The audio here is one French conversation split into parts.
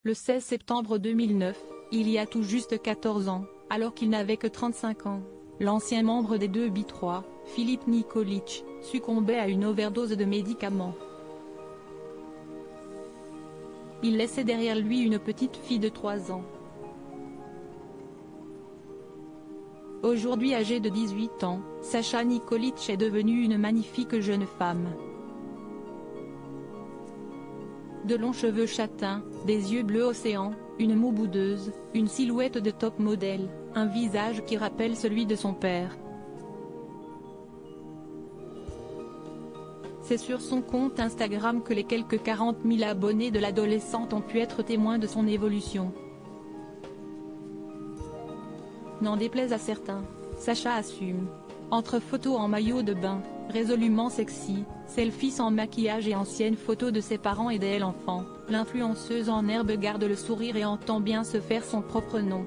Le 16 septembre 2009, il y a tout juste 14 ans, alors qu'il n'avait que 35 ans, l'ancien membre des 2B3, Filip Nikolić, succombait à une overdose de médicaments. Il laissait derrière lui une petite fille de 3 ans. Aujourd'hui âgée de 18 ans, Sacha Nikolić est devenue une magnifique jeune femme. De longs cheveux châtains, des yeux bleus océan, une moue boudeuse, une silhouette de top modèle, un visage qui rappelle celui de son père. C'est sur son compte Instagram que les quelques 40 000 abonnés de l'adolescente ont pu être témoins de son évolution. N'en déplaise à certains, Sacha assume. Entre photos en maillot de bain, résolument sexy, selfies sans maquillage et anciennes photos de ses parents et d'elle enfant, l'influenceuse en herbe garde le sourire et entend bien se faire son propre nom.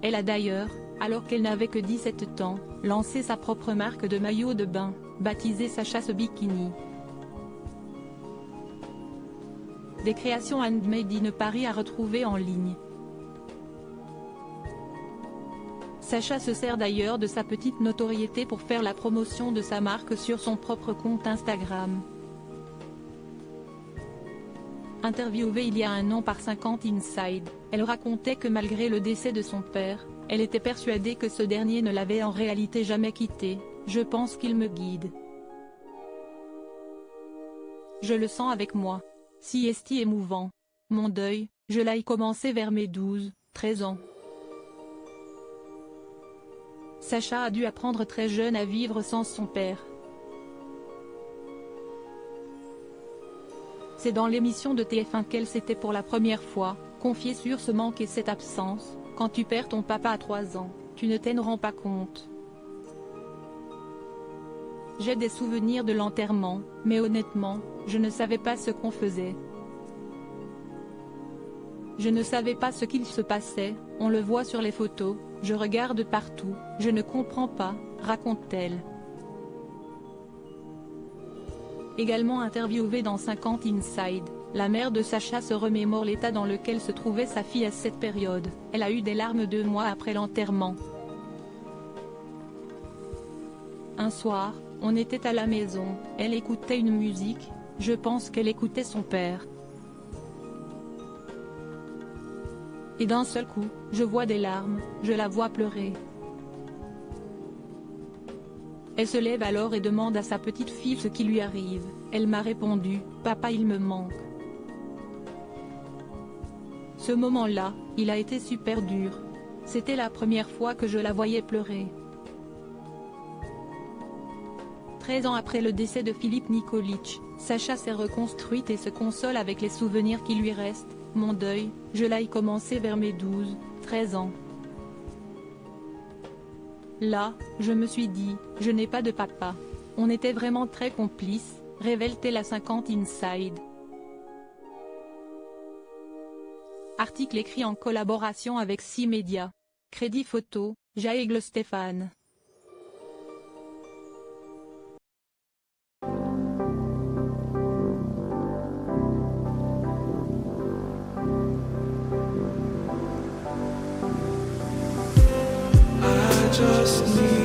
Elle a d'ailleurs, alors qu'elle n'avait que 17 ans, lancé sa propre marque de maillot de bain, baptisée Sacha Bikini. Des créations handmade in Paris à retrouver en ligne. Sacha se sert d'ailleurs de sa petite notoriété pour faire la promotion de sa marque sur son propre compte Instagram. Interviewée il y a un an par 50 Inside, elle racontait que malgré le décès de son père, elle était persuadée que ce dernier ne l'avait en réalité jamais quittée. « Je pense qu'il me guide. Je le sens avec moi. Si est émouvant. Mon deuil, je l'ai commencé vers mes 12, 13 ans. » Sacha a dû apprendre très jeune à vivre sans son père. C'est dans l'émission de TF1 qu'elle s'était pour la première fois confiée sur ce manque et cette absence. « Quand tu perds ton papa à 3 ans, tu ne t'en rends pas compte. J'ai des souvenirs de l'enterrement, mais honnêtement, je ne savais pas ce qu'on faisait. Je ne savais pas ce qu'il se passait, on le voit sur les photos, je regarde partout, je ne comprends pas », raconte-t-elle. Également interviewée dans 50 Inside, la mère de Sacha se remémore l'état dans lequel se trouvait sa fille à cette période. Elle a eu des larmes 2 mois après l'enterrement. Un soir, on était à la maison, elle écoutait une musique, je pense qu'elle écoutait son père. Et d'un seul coup, je vois des larmes, je la vois pleurer. Elle se lève alors et demande à sa petite fille ce qui lui arrive. Elle m'a répondu, « Papa, il me manque. » Ce moment-là, il a été super dur. C'était la première fois que je la voyais pleurer. 13 ans après le décès de Filip Nikolić, Sacha s'est reconstruite et se console avec les souvenirs qui lui restent. « Mon deuil, je l'ai commencé vers mes 12, 13 ans. Là, je me suis dit, je n'ai pas de papa. On était vraiment très complices », révèle-t-elle à 50 Inside. Article écrit en collaboration avec 6 médias. Crédit photo, Jaëgle Stéphane. Just need